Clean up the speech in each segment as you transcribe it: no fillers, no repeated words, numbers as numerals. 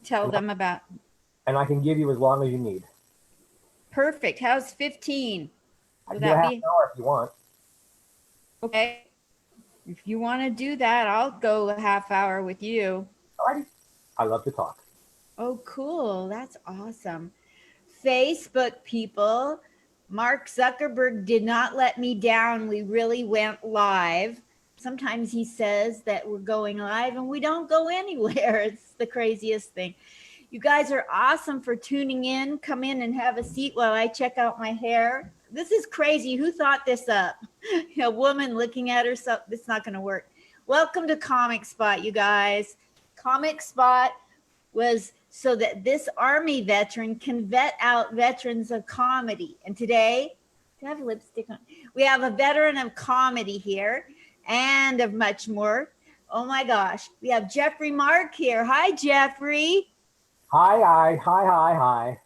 tell and them about. I can give you as long as you need. Perfect. How's 15? I Will can do a that half be an hour if you want. okay? If you want to do that, I'll go a half hour with you. Alrighty. I love to talk. Oh, cool. That's awesome. Facebook people, Mark Zuckerberg did not let me down. We really went live. Sometimes he says that we're going live and we don't go anywhere. It's the craziest thing. You guys are awesome for tuning in. Come in and have a seat while I check out my hair. This is crazy. Who thought this up? A woman looking at herself. This is not going to work. Welcome to Comic Spot, you guys. Comic Spot was so that this Army veteran can vet out veterans of comedy. And today, do I have lipstick on? We have a veteran of comedy here and of much more. Oh my gosh. We have Geoffrey Mark here. Hi, Geoffrey. Hi. Hi.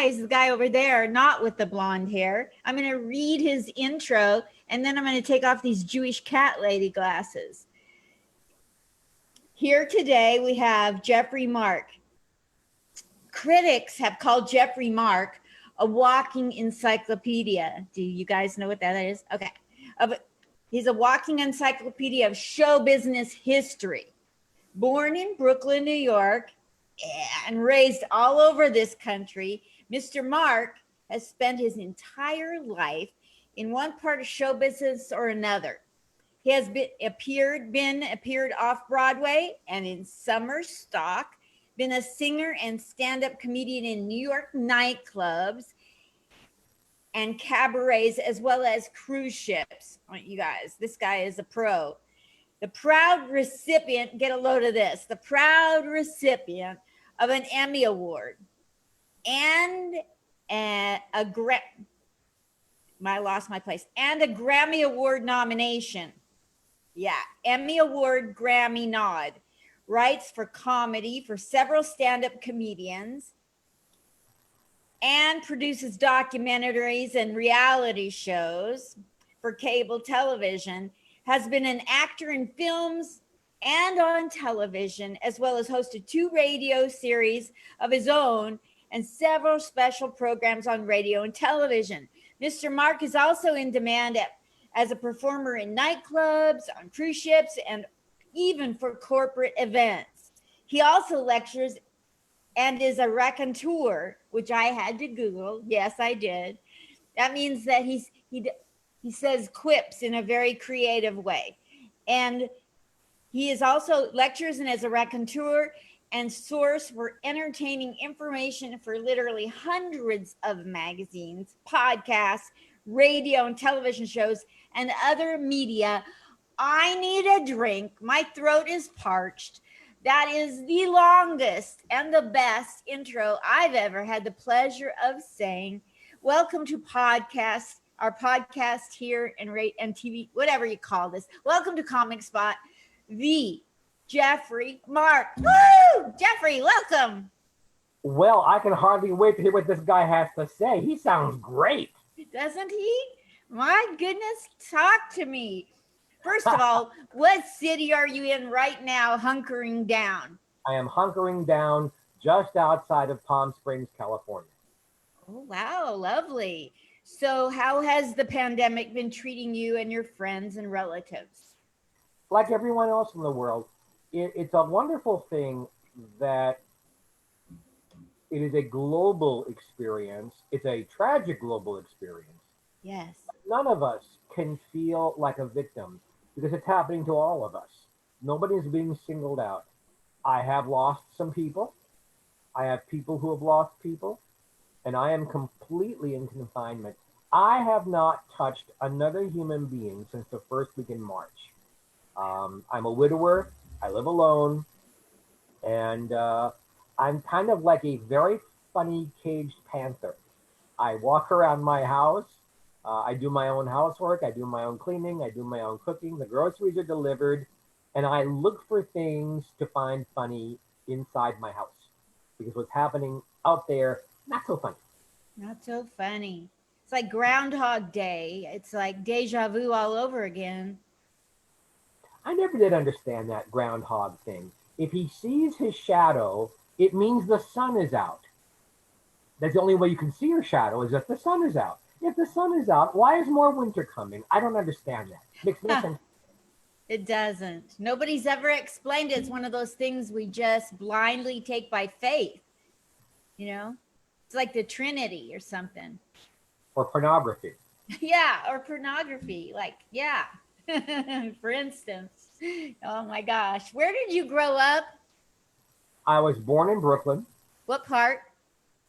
Is the guy over there, not with the blonde hair. I'm going to read his intro and then I'm going to take off these Jewish cat lady glasses. Here today we have Geoffrey Mark. Critics have called Geoffrey Mark a walking encyclopedia. Do you guys know what that is? Okay. He's a walking encyclopedia of show business history. Born in Brooklyn, New York, and raised all over this country, Mr. Mark has spent his entire life in one part of show business or another. He has appeared off-Broadway and in summer stock, been a singer and stand-up comedian in New York nightclubs and cabarets, as well as cruise ships. You guys, this guy is a pro. The proud recipient, get a load of this, the proud recipient of an Emmy Award and I lost my place, and a Grammy Award nomination. Yeah, Emmy Award, Grammy nod. Writes for comedy for several stand-up comedians and produces documentaries and reality shows for cable television. Has been an actor in films and on television, as well as hosted 2 radio series of his own and several special programs on radio and television. Mr. Mark is also in demand as a performer in nightclubs, on cruise ships, and even for corporate events. He also lectures and is a raconteur, which I had to Google. Yes, I did. That means that he says quips in a very creative way. And he is also lectures and as a raconteur and source for entertaining information for literally hundreds of magazines, podcasts, radio and television shows, and other media. I need a drink. My throat is parched. That is the longest and the best intro I've ever had the pleasure of saying. Welcome to our podcast here and TV, whatever you call this. Welcome to Comic Spot, the Geoffrey Mark. Woo! Geoffrey, welcome. Well, I can hardly wait to hear what this guy has to say. He sounds great. Doesn't he? My goodness, talk to me. First of all, what city are you in right now, hunkering down? I am hunkering down just outside of Palm Springs, California. Oh, wow, lovely. So how has the pandemic been treating you and your friends and relatives? Like everyone else in the world, it's a wonderful thing that it is a global experience. It's a tragic global experience. Yes. None of us can feel like a victim because it's happening to all of us. Nobody's being singled out. I have lost some people. I have people who have lost people, and I am completely in confinement. I have not touched another human being since the first week in March. I'm a widower. I live alone, and I'm kind of like a very funny caged panther. I walk around my house. I do my own housework. I do my own cleaning. I do my own cooking. The groceries are delivered, and I look for things to find funny inside my house because what's happening out there, not so funny. Not so funny. It's like Groundhog Day. It's like deja vu all over again. I never did understand that groundhog thing. If he sees his shadow, it means the sun is out. That's the only way you can see your shadow, is if the sun is out. If the sun is out, why is more winter coming? I don't understand that. Makes no sense. It doesn't. Nobody's ever explained it. It's one of those things we just blindly take by faith. You know, it's like the Trinity or something. Or pornography. Yeah, or pornography. Like, yeah. For instance. Oh my gosh. Where did you grow up? I was born in Brooklyn. What part?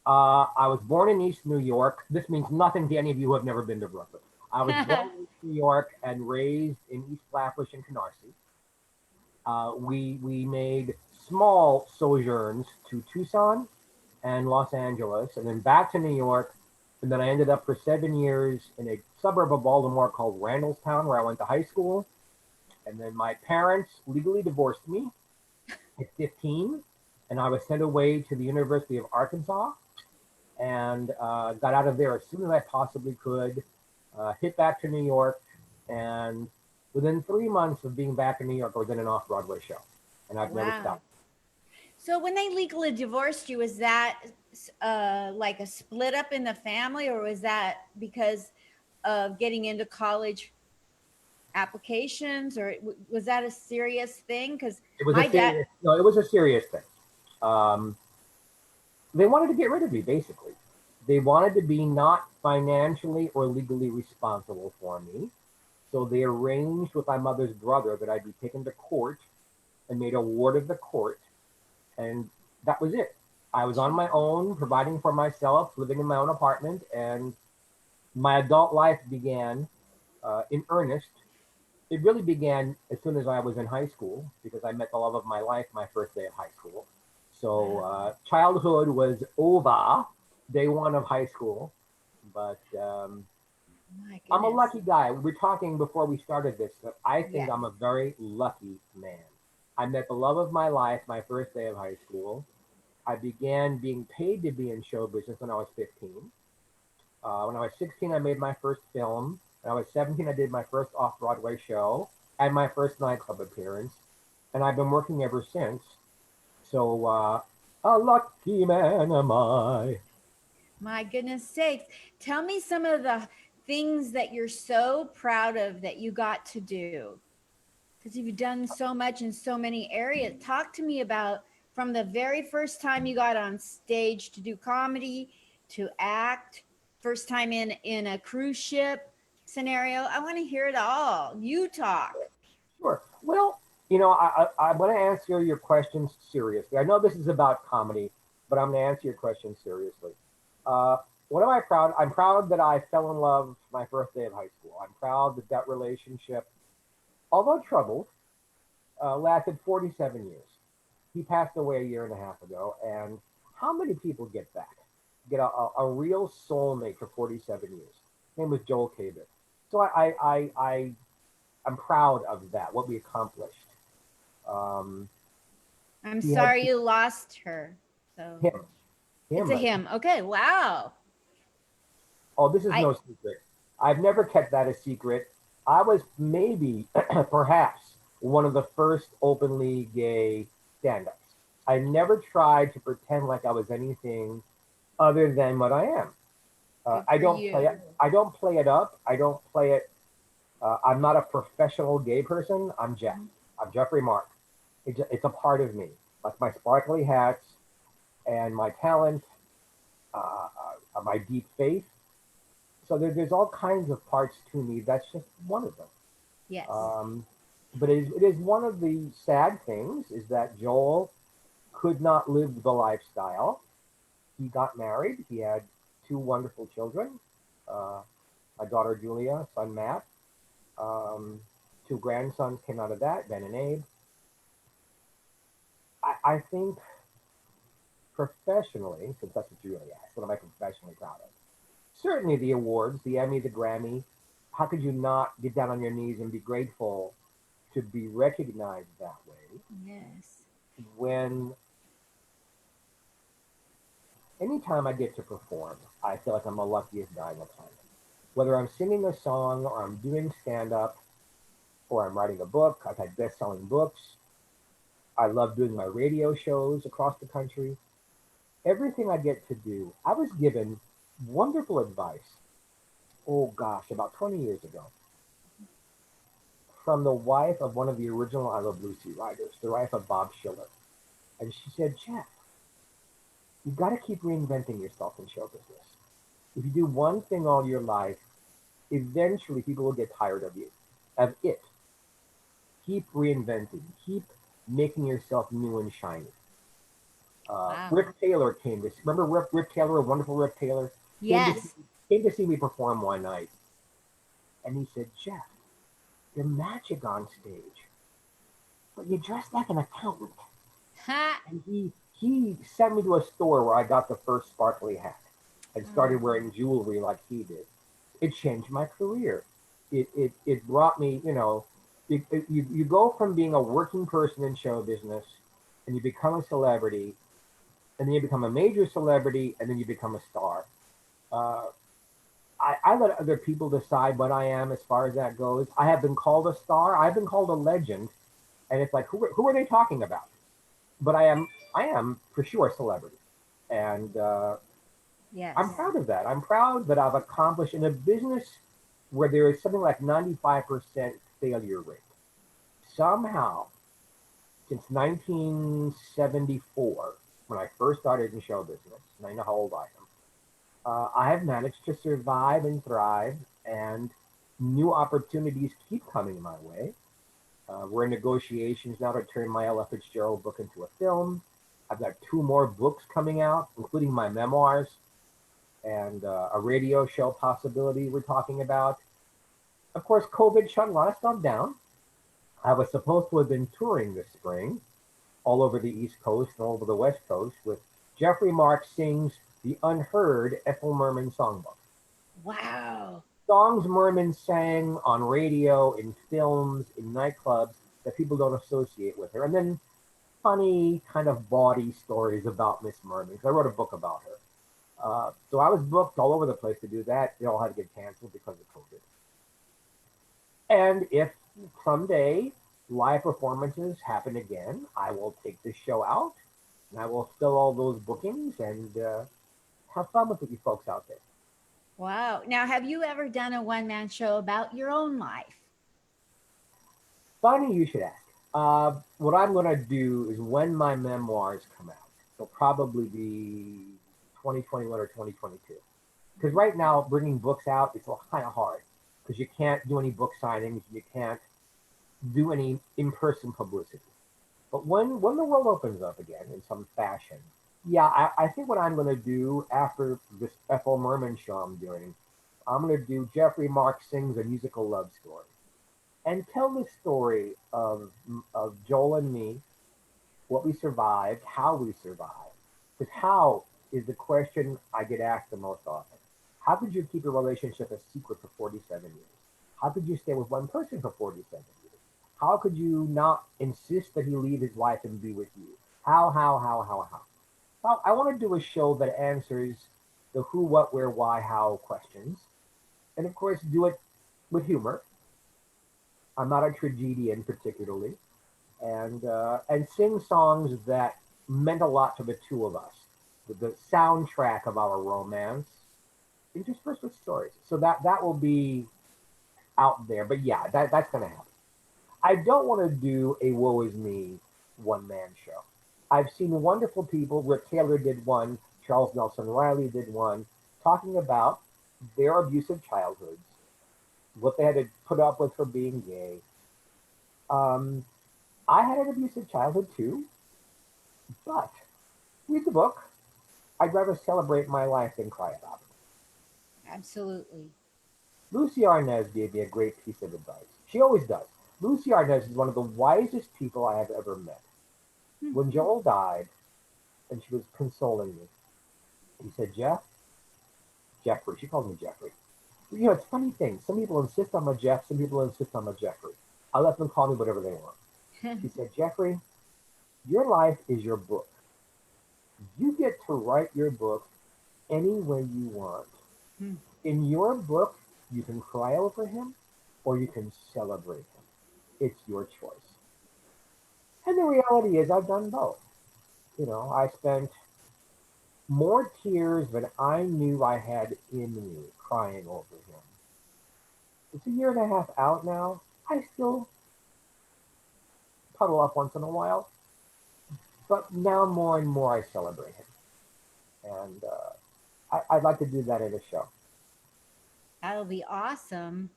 I was born in East New York. This means nothing to any of you who have never been to Brooklyn. I was born in East New York and raised in East Flatbush and Canarsie. We made small sojourns to Tucson and Los Angeles, and then back to New York. And then I ended up for 7 years in a suburb of Baltimore called Randallstown, where I went to high school. And then my parents legally divorced me at 15, and I was sent away to the University of Arkansas, and got out of there as soon as I possibly could. Hit back to New York, and within 3 months of being back in New York, I was in an off-Broadway show, and I've never stopped. So when they legally divorced you, was that like a split up in the family, or was that because of getting into college applications, or was that a serious thing? Because it was a serious thing. They wanted to get rid of me, basically. They wanted to be not financially or legally responsible for me. So they arranged with my mother's brother that I'd be taken to court and made a ward of the court. And that was it. I was on my own, providing for myself, living in my own apartment, and my adult life began in earnest. It really began as soon as I was in high school, because I met the love of my life my first day of high school. So childhood was over, day one of high school. But I'm a lucky guy. We were talking before we started this, that I think I'm a very lucky man. I met the love of my life my first day of high school. I began being paid to be in show business when I was 15. When I was 16, I made my first film. When I was 17, I did my first off-Broadway show and my first nightclub appearance. And I've been working ever since. So, a lucky man am I. My goodness sakes. Tell me some of the things that you're so proud of that you got to do. Because you've done so much in so many areas. Talk to me about from the very first time you got on stage to do comedy, to act, first time in a cruise ship scenario. I want to hear it all. You talk. Sure. Well, I want to answer your questions seriously. I know this is about comedy, but I'm going to answer your question seriously. What am I proud? I'm proud that I fell in love my first day of high school. I'm proud that that relationship, although troubled, lasted 47 years. He passed away a year and a half ago, and how many people get a real soulmate for 47 years? His name was Joel Cabot. So I'm proud of that, what we accomplished. I'm sorry you lost her. So him. It's a him. Okay, wow. Oh, this is no secret. I've never kept that a secret. I was maybe, perhaps, one of the first openly gay stand-ups. I never tried to pretend like I was anything other than what I am. I don't play it. I don't play it up. I don't play it. I'm not a professional gay person. I'm Jeff. I'm Geoffrey Mark. It's a part of me. Like my sparkly hats and my talent, my deep faith. So there's all kinds of parts to me. That's just one of them. Yes. But it is one of the sad things is that Joel could not live the lifestyle. He got married. He had 2 wonderful children, my daughter Julia, son Matt. 2 grandsons came out of that, Ben and Abe. I think professionally, since that's what you really asked, what am I professionally proud of? Certainly the awards, the Emmy, the Grammy. How could you not get down on your knees and be grateful to be recognized that way? Yes. When anytime I get to perform, I feel like I'm the luckiest guy on the planet. Whether I'm singing a song or I'm doing stand-up or I'm writing a book, I've had best-selling books. I love doing my radio shows across the country. Everything I get to do, I was given wonderful advice, oh gosh, about 20 years ago, from the wife of one of the original I Love Lucy writers, the wife of Bob Schiller. And she said, Jeff, you got to keep reinventing yourself in show business. If you do one thing all your life, eventually people will get tired of you, of it. Keep reinventing, keep making yourself new and shiny. Wow. Rip Taylor came to see, remember Rip Taylor, wonderful Rip Taylor, Yes. came to see me perform one night, and he said, Jeff, you're magic on stage, but you dress like an accountant. Ha. And he sent me to a store where I got the first sparkly hat and started wearing jewelry like he did. It changed my career. It brought me, you go from being a working person in show business and you become a celebrity, and then you become a major celebrity, and then you become a star. Uh, I let other people decide what I am as far as that goes. I have been called a star. I've been called a legend, and it's like, who are they talking about? But I am for sure a celebrity, and I'm Yes. proud of that. I'm proud that I've accomplished in a business where there is something like 95% failure rate. Somehow, since 1974, when I first started in show business, and I know how old I am, I have managed to survive and thrive, and new opportunities keep coming my way. We're in negotiations now to turn my Ella Fitzgerald book into a film. I've got two more books coming out, including my memoirs and a radio show possibility we're talking about. Of course, COVID shut a lot of stuff down. I was supposed to have been touring this spring all over the East Coast and all over the West Coast with Geoffrey Mark Sings the Unheard Ethel Merman Songbook. Wow. Songs Merman sang on radio, in films, in nightclubs that people don't associate with her. And then funny, kind of bawdy stories about Miss Merman, because I wrote a book about her. So I was booked all over the place to do that. They all had to get canceled because of COVID. And if someday live performances happen again, I will take this show out and I will fill all those bookings and have fun with it, you folks out there. Wow. Now, have you ever done a one-man show about your own life? Funny you should ask. What I'm going to do is when my memoirs come out, they'll probably be 2021 or 2022. Because right now, bringing books out, it's kind of hard because you can't do any book signings, you can't do any in-person publicity. But when the world opens up again in some fashion, yeah, I think what I'm going to do after this Ethel Merman show I'm doing, I'm going to do Geoffrey Mark Sings a Musical Love Story and tell the story of Joel and me, what we survived, how we survived. Because how is the question I get asked the most often. How could you keep a relationship a secret for 47 years? How could you stay with one person for 47 years? How could you not insist that he leave his wife and be with you? How? Well, I want to do a show that answers the who, what, where, why, how questions. And of course, do it with humor. I'm not a tragedian particularly. And sing songs that meant a lot to the two of us. The soundtrack of our romance, interspersed with stories. So that will be out there. But yeah, that's gonna happen. I don't want to do a woe is me one man show. I've seen wonderful people. Rick Taylor did one. Charles Nelson Riley did one, talking about their abusive childhoods, what they had to put up with for being gay. Um, I had an abusive childhood too, but read the book. I'd rather celebrate my life than cry about it. Absolutely. Lucy Arnaz gave me a great piece of advice. She always does. Lucy Arnaz is one of the wisest people I have ever met. Hmm. When Joel died, and she was consoling me, he said, Jeffrey. She called me Jeffrey. You know, it's a funny thing. Some people insist on my Jeff, some people insist on my Jeffrey. I let them call me whatever they want. He said, Jeffrey, your life is your book. You get to write your book any way you want. Hmm. In your book, you can cry over him or you can celebrate him. It's your choice. And the reality is, I've done both. You know, I spent more tears than I knew I had in me crying over him. It's a year and a half out now. I still puddle up once in a while, but now more and more I celebrate him. And I'd like to do that at a show. That'll be awesome.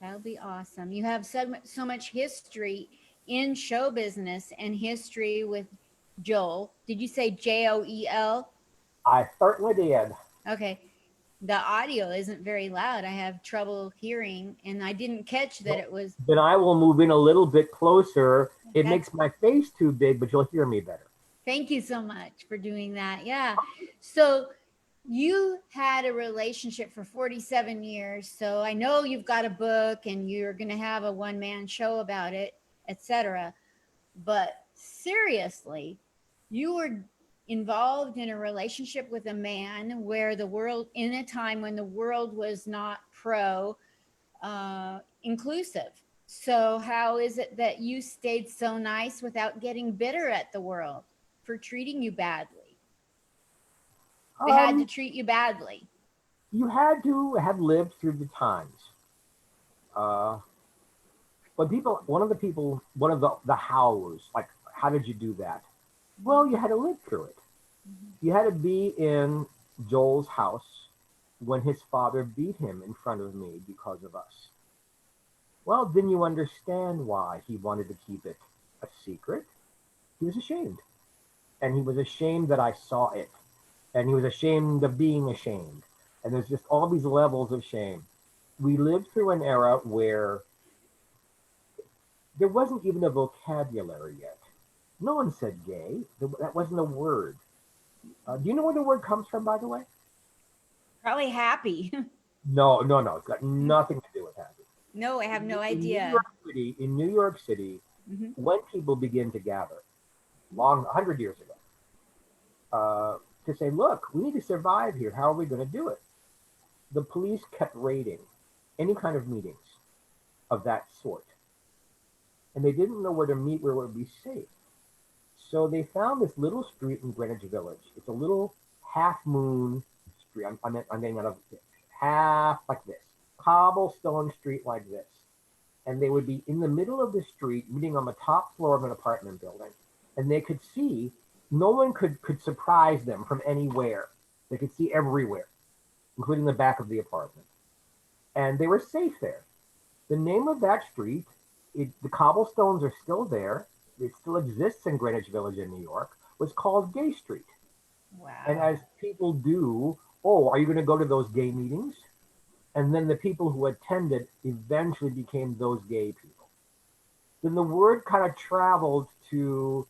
That'll be awesome. You have so much history in show business and history with Joel. Did you say Joel? I certainly did. Okay. The audio isn't very loud. I have trouble hearing, and I didn't catch that Well, it was. then I will move in a little bit closer. It That's makes my face too big, but you'll hear me better. Thank you so much for doing that. Yeah. So you had a relationship for 47 years. So I know you've got a book and you're going to have a one-man show about it, etc. But seriously, you were involved in a relationship with a man where the world, in a time when the world was not pro inclusive. So how is it that you stayed so nice without getting bitter at the world for treating you badly? They had to Um, treat you badly. you had to have lived through the times. Uh, but people, one of the hows, like, how did you do that? Well, you had to live through it. You had to be in Joel's house when his father beat him in front of me because of us. Well, then you understand why he wanted to keep it a secret. He was ashamed. And he was ashamed that I saw it. And he was ashamed of being ashamed. And there's just all these levels of shame. We lived through an era where there wasn't even a vocabulary yet. No one said gay. That wasn't a word. Do you know where the word comes from, by the way? Probably happy. No, no, no. It's got nothing to do with happy. No, I have no In idea. New York City, Mm-hmm. when people begin to gather, 100 years ago, to say, look, we need to survive here. How are we going to do it? The police kept raiding any kind of meetings of that sort. And they didn't know where to meet where it would be safe. So they found this little street in Greenwich Village. It's a little half moon street. I'm getting out of half like this, cobblestone street like this. And they would be in the middle of the street, meeting on the top floor of an apartment building. And they could see, no one could surprise them from anywhere. They could see everywhere, including the back of the apartment. And they were safe there. The name of that street, the cobblestones are still there. It still exists in Greenwich Village in New York, was called Gay Street. And Wow. as people do, oh, are you going to go to those gay meetings? And then the people who attended eventually became those gay people. Then the word kind of traveled to,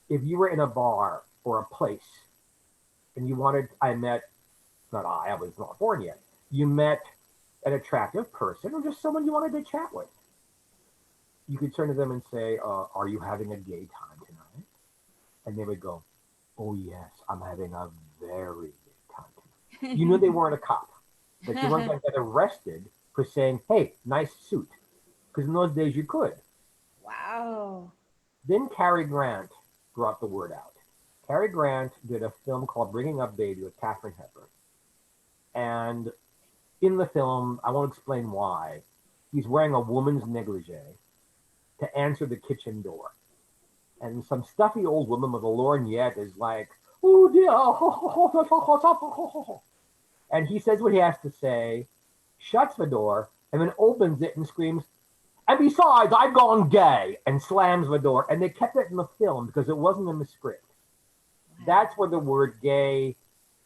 if you were in a bar or a place and you wanted, I was not born yet. You met an attractive person or just someone you wanted to chat with. You could turn to them and say, are you having a gay time tonight? And they would go, oh yes, I'm having a very gay time tonight. You knew they weren't a cop, that you weren't going to get arrested for saying, hey, nice suit. Because in those days you could. Wow. Then Cary Grant brought the word out. Cary Grant did a film called Bringing Up Baby with Katharine Hepburn. And in the film, I won't explain why, he's wearing a woman's negligee to answer the kitchen door. And some stuffy old woman with a lorgnette is like, oh dear. And he says what he has to say, shuts the door, and then opens it and screams, and besides, I've gone gay, and slams the door. And they kept it in the film because it wasn't in the script. That's where the word gay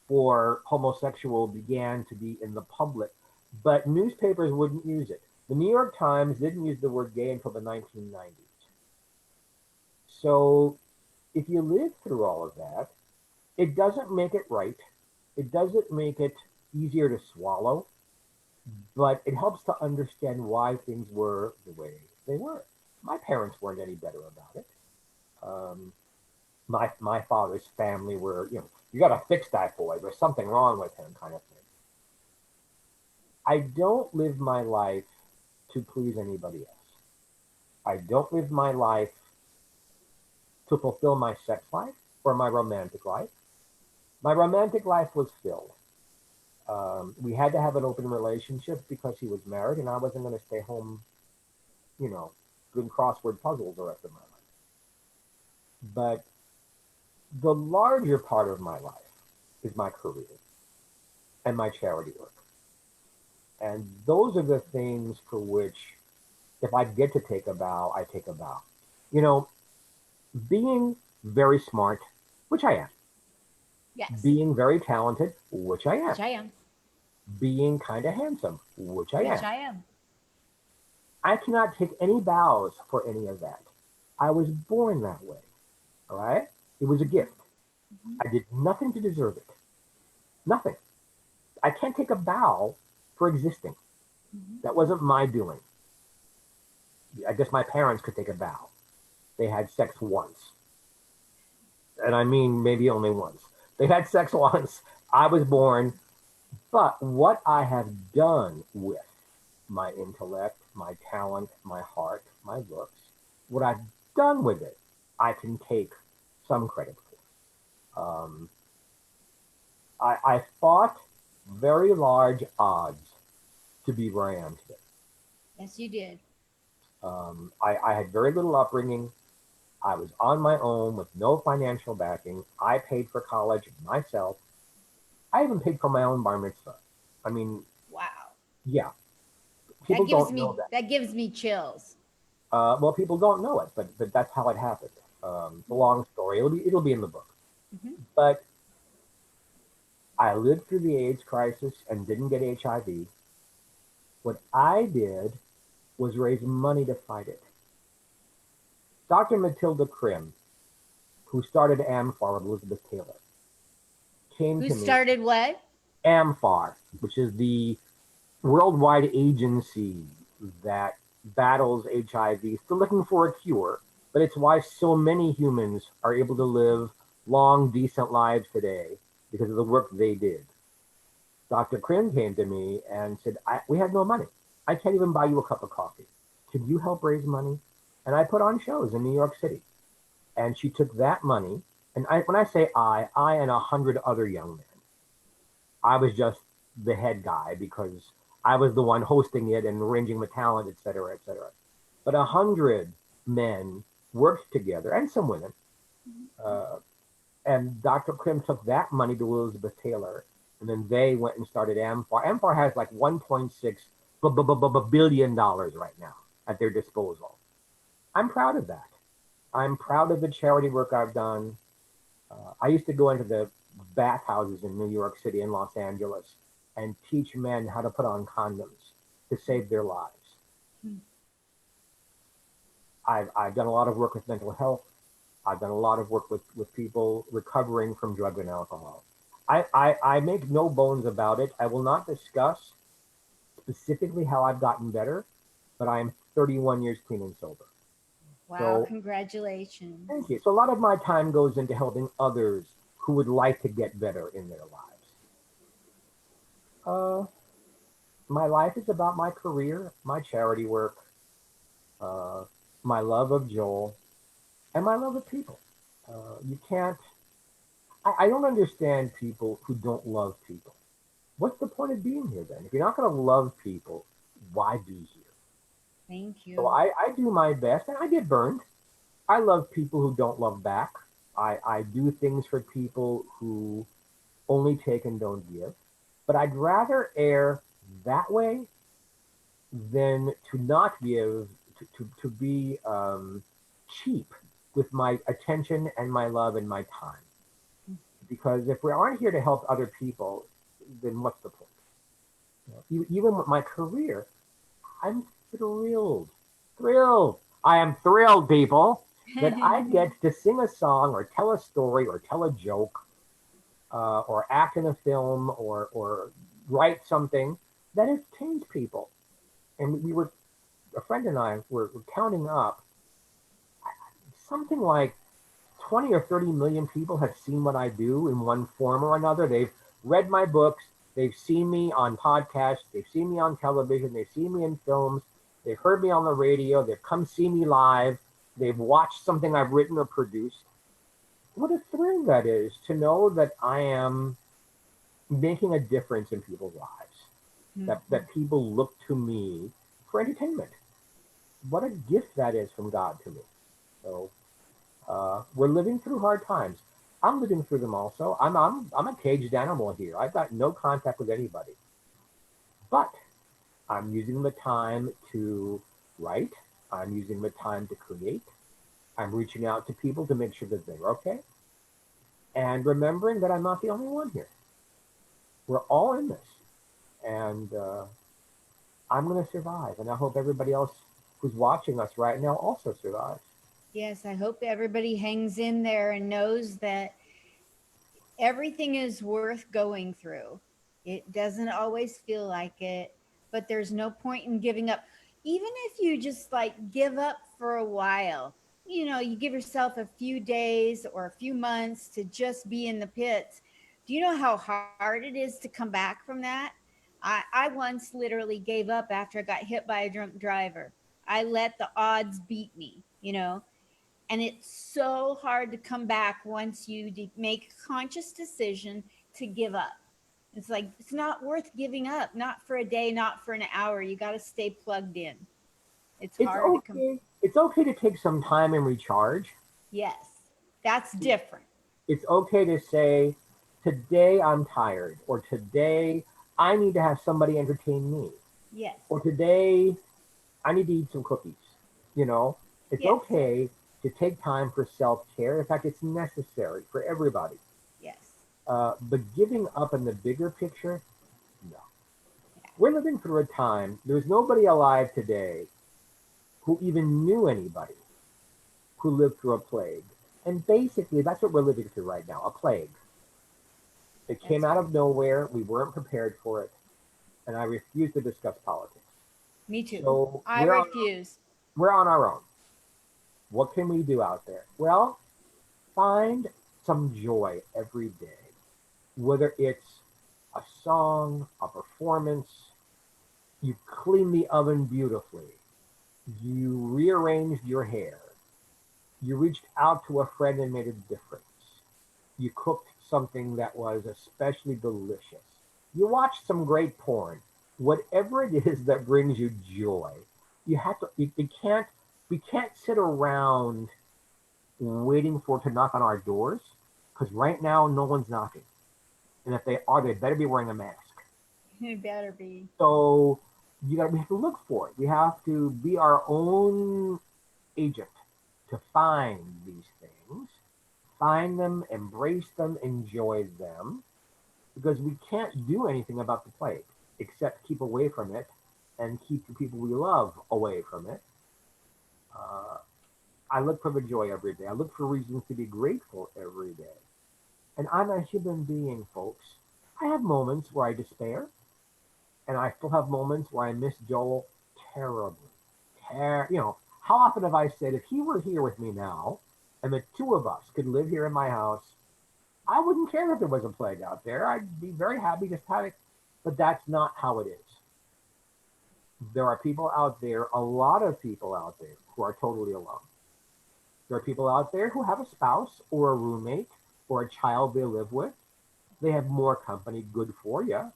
for homosexual began to be in the public. But newspapers wouldn't use it. The New York Times didn't use the word gay until the 1990s. So if you live through all of that, it doesn't make it right. It doesn't make it easier to swallow, but it helps to understand why things were the way they were. My parents weren't any better about it. My father's family were, you got to fix that boy. There's something wrong with him, kind of thing. I don't live my life to please anybody else. I don't live my life to fulfill my sex life or my romantic life. My romantic life was filled. We had to have an open relationship because he was married, and I wasn't going to stay home, you know, doing crossword puzzles the rest of my life. But the larger part of my life is my career and my charity work. And those are the things for which, if I get to take a bow, I take a bow. You know, being very smart, which I am, Yes. being very talented, which I am, Which I am. being kind of handsome, which I Which am. I am. I cannot take any bows for any of that. I was born that way. All right? It was a gift. Mhm. I did nothing to deserve it. Nothing. I can't take a bow for existing. Mhm. That wasn't my doing. I guess my parents could take a bow. They had sex once. And I mean, maybe only once. They had sex once. I was born. But what I have done with my intellect, my talent, my heart, my looks, what I've done with it, I can take some credit for. I fought very large odds to be where I am today. Yes, you did. I had very little upbringing. I was on my own with no financial backing. I paid for college myself. I even paid for my own bar mitzvah. I mean, Wow. yeah, people don't know That gives me chills. well, people don't know it, but that's how it happened. It's a long story. It'll be in the book. Mhm. But I lived through the AIDS crisis and didn't get HIV. What I did was raise money to fight it. Dr. Matilda Krim, who started AMFAR with Elizabeth Taylor, came Who to me. started what? AMFAR, which is the worldwide agency that battles HIV, still looking for a cure, but it's why so many humans are able to live long, decent lives today because of the work they did. Dr. Krim came to me and said, we have no money. I can't even buy you a cup of coffee. Could you help raise money? And I put on shows in New York City. And she took that money, and when I say I and 100 other young men, I was just the head guy because I was the one hosting it and arranging the talent, et cetera, et cetera. But 100 men worked together, and some women. Uh, and Dr. Krim took that money to Elizabeth Taylor, and then they went and started AMFAR. AMFAR has like $1.6 billion right now at their disposal. I'm proud of that. I'm proud of the charity work I've done. I used to go into the bathhouses in New York City and Los Angeles and teach men how to put on condoms to save their lives. Hmm. I've done a lot of work with mental health. I've done a lot of work with people recovering from drug and alcohol. I make no bones about it. I will not discuss specifically how I've gotten better, but I am 31 years clean and sober. Wow, So congratulations. thank you. So a lot of my time goes into helping others who would like to get better in their lives. Uh, my life is about my career, my charity work, uh, my love of Joel, and my love of people. You can't, I don't understand people who don't love people. What's the point of being here then? If you're not going to love people, why be here? Thank So you. I do my best and I get burned. I love people who don't love back. I do things for people who only take and don't give. But I'd rather err that way than to not give, to be cheap with my attention and my love and my time. Because if we aren't here to help other people, then what's the point? Even with my career, I'm thrilled. I am thrilled, people, that I get to sing a song or tell a story or tell a joke or act in a film or write something that has changed people. And a friend and I were counting up something like 20 or 30 million people have seen what I do in one form or another. They've read my books, they've seen me on podcasts, they've seen me on television, they've seen me in films, they've heard me on the radio, they've come see me live. They've watched something I've written or produced. What a thrill that is to know that I am making a difference in people's lives, that people look to me for entertainment. What a gift that is from God to me. So we're living through hard times. I'm living through them also. I'm a caged animal here. I've got no contact with anybody. But I'm using the time to write. I'm using the time to create. I'm reaching out to people to make sure that they're okay. And remembering that I'm not the only one here. We're all in this. And I'm going to survive. And I hope everybody else who's watching us right now also survives. Yes, I hope everybody hangs in there and knows that everything is worth going through. It doesn't always feel like it, but there's no point in giving up. Even if you just like give up for a while, you give yourself a few days or a few months to just be in the pits. Do you know how hard it is to come back from that? I once literally gave up after I got hit by a drunk driver. I let the odds beat me. And it's so hard to come back once you make a conscious decision to give up. It's like it's not worth giving up, not for a day, not for an hour. You got to stay plugged in. It's It's hard to come. okay. It's okay to take some time and recharge. Yes, that's different. It's okay to say, today I'm tired, or today I need to have somebody entertain me, Yes, or today I need to eat some cookies. You know, it's yes, okay to take time for self care. In fact, it's necessary for everybody. yes. But giving up in the bigger picture, no. We're living through a time, there's nobody alive today who even knew anybody who lived through a plague. And basically, that's what we're living through right now, a plague. It came That's out right. of nowhere. We weren't prepared for it. And I refuse to discuss politics. Me too. So I refuse. we're on our own. What can we do out there? Well, find some joy every day, whether it's a song, a performance, you clean the oven beautifully, you rearranged your hair, you reached out to a friend and made a difference, you cooked something that was especially delicious, you watched some great porn, whatever it is that brings you joy. You have to, you can't, we can't sit around waiting for it to knock on our doors because right now no one's knocking. And if they are, they better be wearing a mask. It better be. So we have to look for it. We have to be our own agent to find these things, find them, embrace them, enjoy them, because we can't do anything about the plague except keep away from it and keep the people we love away from it. Uh, I look for the joy every day. I look for reasons to be grateful every day. And I'm a human being, folks. I have moments where I despair, and I still have moments where I miss Joel terribly. How often have I said, if he were here with me now, and the two of us could live here in my house, I wouldn't care if there was a plague out there. I'd be very happy just having, but that's not how it is. There are people out there, a lot of people out there, who are totally alone. There are people out there who have a spouse or a roommate or a child they live with. They have more company, good for you.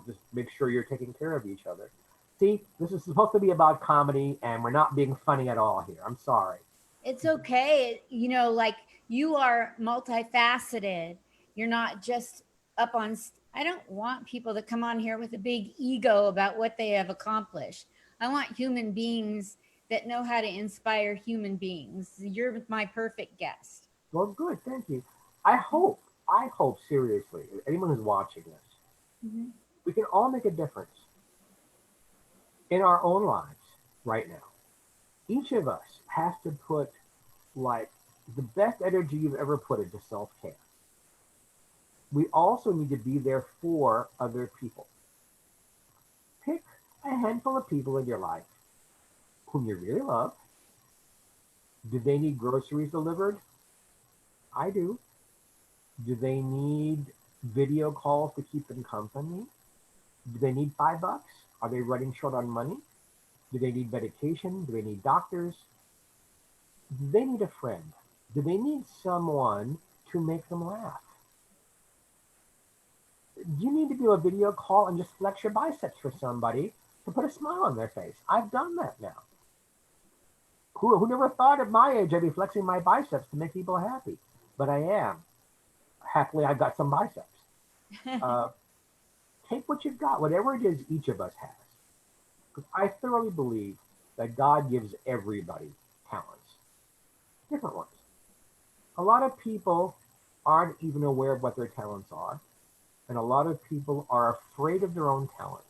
Just make sure you're taking care of each other. See, this is supposed to be about comedy, and we're not being funny at all here. I'm sorry. It's okay. Like you are multifaceted. You're not just up on. I don't want people to come on here with a big ego about what they have accomplished. I want human beings that know how to inspire human beings. You're my perfect guest. Well, good, thank you. I hope seriously, anyone who's watching this, Mm-hmm. we can all make a difference in our own lives right now. Each of us has to put like the best energy you've ever put into self-care. We also need to be there for other people. Pick a handful of people in your life whom you really love. Do they need groceries delivered? I do. Do they need video calls to keep them company? Do they need $5? Are they running short on money? Do they need medication? Do they need doctors? Do they need a friend? Do they need someone to make them laugh? Do you need to do a video call and just flex your biceps for somebody to put a smile on their face? I've done that now. Who never thought at my age I'd be flexing my biceps to make people happy? But I am. Happily, I've got some biceps. Uh, Take what you've got, whatever it is each of us has. Because I thoroughly believe that God gives everybody talents, different ones. A lot of people aren't even aware of what their talents are, and a lot of people are afraid of their own talents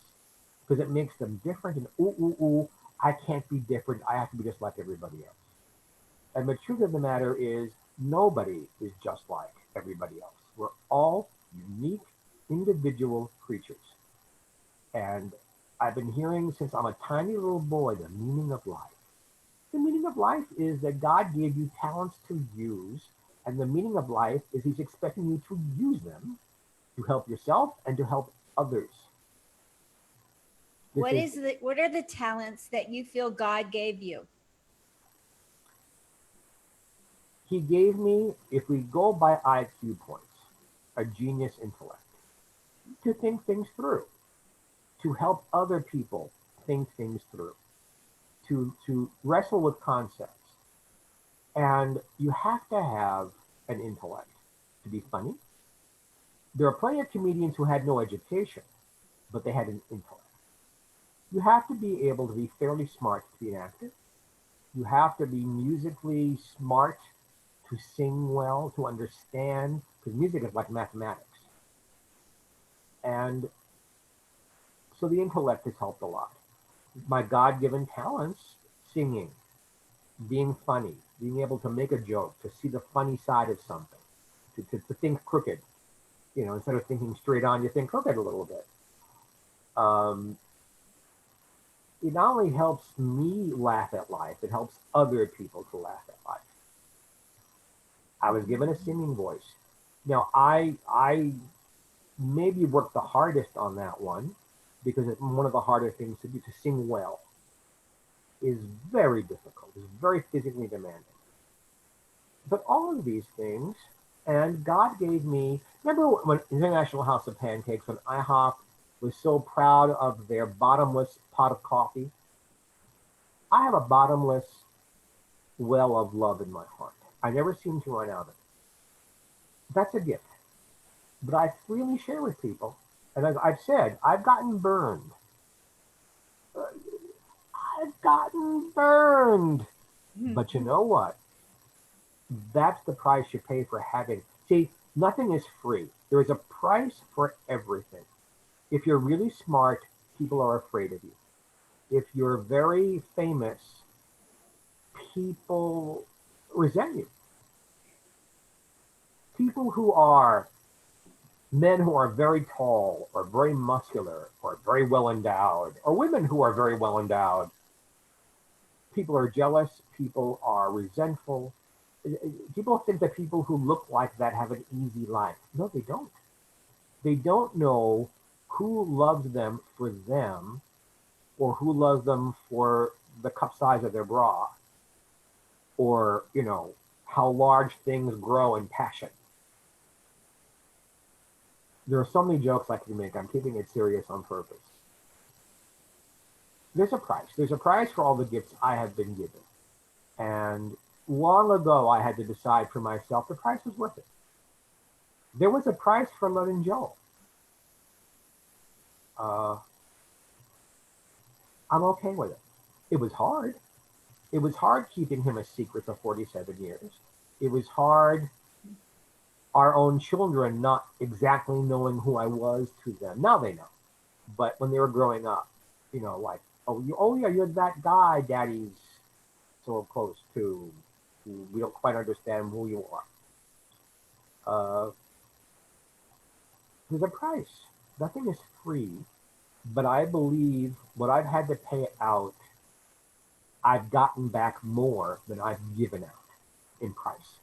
because it makes them different. And I can't be different. I have to be just like everybody else. And the truth of the matter is, nobody is just like everybody else. We're all unique, individual creatures. And I've been hearing since I'm a tiny little boy the meaning of life. The meaning of life is that God gave you talents to use, and the meaning of life is He's expecting you to use them to help yourself and to help others. What are the talents that you feel God gave you? He gave me, if we go by IQ points, a genius intellect to think things through, to help other people think things through, to wrestle with concepts. And you have to have an intellect to be funny. There are plenty of comedians who had no education, but they had an intellect. You have to be able to be fairly smart to be an actor. You have to be musically smart to sing well, to understand, because music is like mathematics. And so the intellect has helped a lot. My God given talents, singing, being funny, being able to make a joke, to see the funny side of something, to think crooked. Instead of thinking straight on, you think crooked a little bit. It not only helps me laugh at life, it helps other people to laugh at life. I was given a singing voice. Now, I maybe worked the hardest on that one because it's one of the harder things to do. To sing well is very difficult. It's very physically demanding. But all of these things, and God gave me, remember when International House of Pancakes, when IHOP was so proud of their bottomless pot of coffee? I have a bottomless well of love in my heart. I never seem to run out of it. That's a gift. But I freely share with people. And as I've said, I've gotten burned. I've gotten burned. But you know what? That's the price you pay for having. See, nothing is free. There is a price for everything. If you're really smart, people are afraid of you. If you're very famous, people resent you. People who are men who are very tall or very muscular or very well endowed, or women who are very well endowed, people are jealous, people are resentful. People think that people who look like that have an easy life. No, they don't. They don't know who loves them for them, or who loves them for the cup size of their bra, or, how large things grow in passion. There are so many jokes I can make. I'm keeping it serious on purpose. There's a price. There's a price for all the gifts I have been given. And long ago, I had to decide for myself the price was worth it. There was a price for loving Joel. I'm okay with it. It was hard. It was hard keeping him a secret for 47 years. It was hard, our own children not exactly knowing who I was to them. Now they know. But when they were growing up, like, oh yeah, you're that guy Daddy's so close to. We don't quite understand who you are. There's a price. Nothing is free. But I believe what I've had to pay out, I've gotten back more than I've given out in price.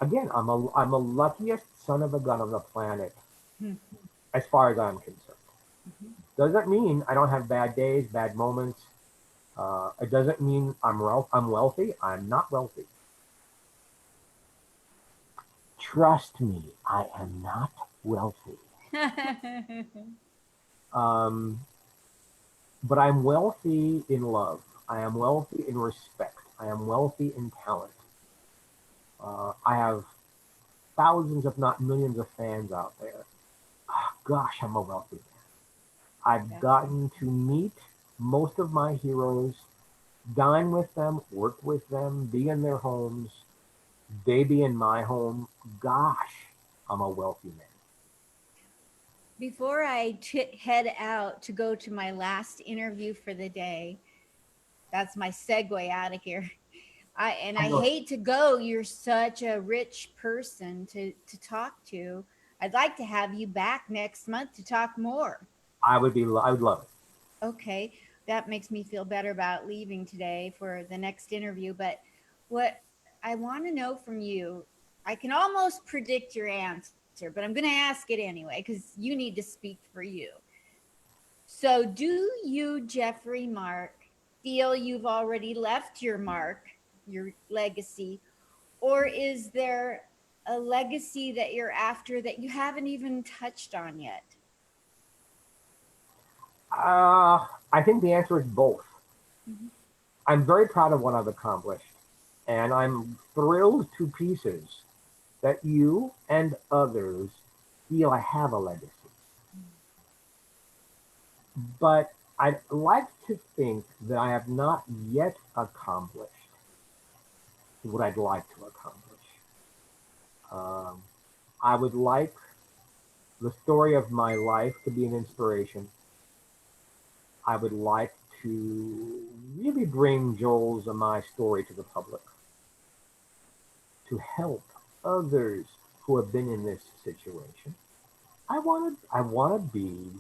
Again, I'm the luckiest son of a gun on the planet, as far as I'm concerned. Doesn't mean I don't have bad days, bad moments. It doesn't mean I'm wealthy. I'm not wealthy. Trust me, I am not wealthy. Um, but I'm wealthy in love. I am wealthy in respect. I am wealthy in talent. I have thousands, if not millions, of fans out there. Ah, gosh, I'm a wealthy man. I've gotten to meet most of my heroes, dine with them, work with them, be in their homes, they be in my home. Gosh, I'm a wealthy man. Before I head out to go to my last interview for the day, that's my segue out of here. I I know hate to go. You're such a rich person to talk to. I'd like to have you back next month to talk more. I would love it. Okay, that makes me feel better about leaving today for the next interview. But what I want to know from you, I can almost predict your answer, but I'm going to ask it anyway because you need to speak for you. So, do you, Geoffrey Mark, feel you've already left your mark, your legacy, or is there a legacy that you're after that you haven't even touched on yet? I think the answer is both. Mhm. I'm very proud of what I've accomplished, and I'm thrilled to pieces that you and others feel I have a legacy. But I'd like to think that I have not yet accomplished what I'd like to accomplish. Um, I would like the story of my life to be an inspiration. I would like to really bring Joel's and my story to the public, to help others who have been in this situation. I want to be.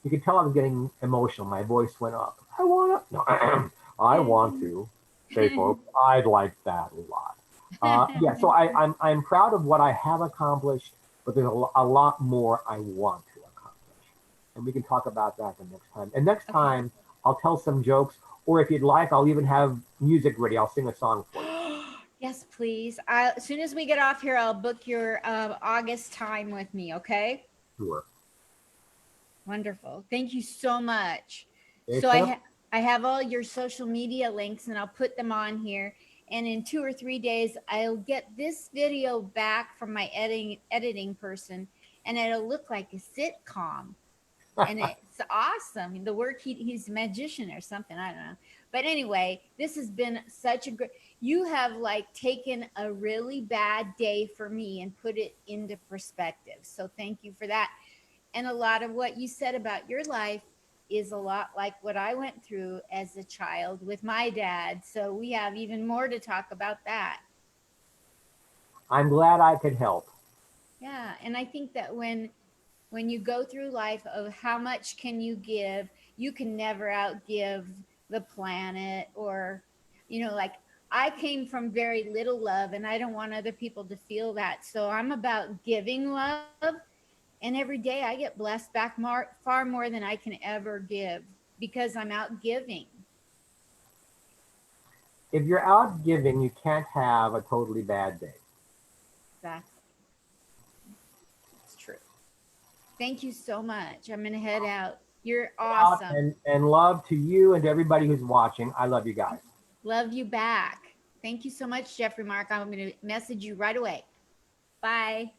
You can tell I'm getting emotional. My voice went up. I want to. No, I want Yay. to say, folks, I'd like that a lot. Yeah, so I'm proud of what I have accomplished, but there's a lot more I want to accomplish, and we can talk about that the next time. And next Okay. time, I'll tell some jokes, or if you'd like, I'll even have music ready. I'll sing a song for you. Yes, please. As soon as we get off here, I'll book your August time with me. Okay. Sure. Wonderful. Thank you so much. So It's been a I have all your social media links and I'll put them on here. And in 2 or 3 days, I'll get this video back from my editing person, and it'll look like a sitcom. And it's awesome. The work he's a magician or something. I don't know. But anyway, this has been such a great. You have like taken a really bad day for me and put it into perspective. So thank you for that. And a lot of what you said about your life is a lot like what I went through as a child with my dad. So we have even more to talk about that. I'm glad I could help. Yeah, and I think that when you go through life of how much can you give, you can never outgive the planet, or like I came from very little love and I don't want other people to feel that. So I'm about giving love, and every day I get blessed back far more than I can ever give because I'm out giving. If you're out giving, you can't have a totally bad day. Exactly. It's true. Thank you so much. I'm going to head out. You're Out awesome. and love to you and to everybody who's watching. I love you guys. Love you back. Thank you so much, Geoffrey Mark. I'm going to message you right away. Bye.